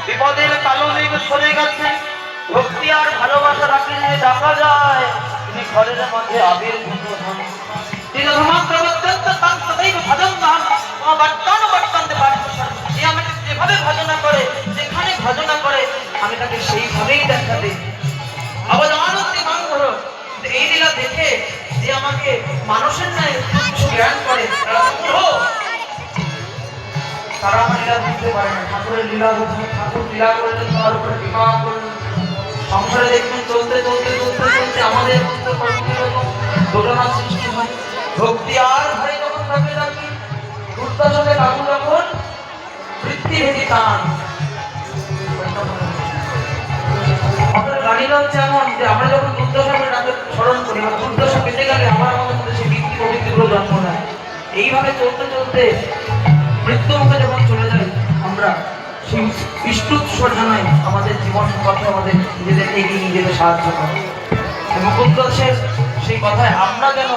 বিপদের কালো মেঘ সরে গেছে, ভক্তি আর ভালোবাসা রাখলে ডাকা যায় তিনি ঘরের মধ্যে আবির্ভূত হন। তিনি ধর্মাত্র অত্যন্ত তান্ত্রিক ভজন গান ও বর্তমান বর্তমানে পাঠশালা যে আমাকে যেভাবে ভজনা করে, যেখানে ভজনা করে আমি তাকে সেইভাবেই দেখা দিই। অবদান বন্ধ এই লীলা দেখে যে আমাকে মানুষের ন্যায় জ্ঞান করে তারা আমার লীলা বুঝতে পারে না। ঠাকুরের লীলা বুঝে, ঠাকুর লীলা করলেন তার উপরে বিবাহ করলেন। সংসারে দেখবেন চলতে চলতে চলতে চলতে আমাদের মধ্যে কতরকম ঘটনা সৃষ্টি হয়। ভক্তি আর ভাই যখন তাকে রাখি দুর্দশাকে কাবু যখন বৃত্তিভেদী টান। আমাদের গাড়িটা হচ্ছে এমন যে আমরা যখন দুর্দশাকে তাকে স্মরণ করি বা দুর্দশা পেতে গেলে আমার আমাদের মধ্যে সেই বৃত্তি প্রবৃত্তিগুলো জন্ম নেয়। এইভাবে চলতে চলতে মৃত্যু মুখে যখন চলে যাই আমরা সেই বিষ্ণুৎ জানাই আমাদের জীবন পথে আমাদের নিজেদের এগিয়ে নিয়ে যেতে সাহায্য করে। মুকুন্দ শেষ সেই কথায় আমরা যেন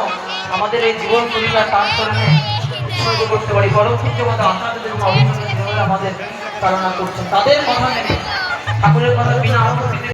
আমাদের এই জীবন পরিবার টান করে উৎসর্গ করতে পারি। পরবর্তী কথা আপনাদের যেরকম অভিনন্দন আমাদের চালনা করছেন তাদের কথা নেই ঠাকুরের কথা বিনা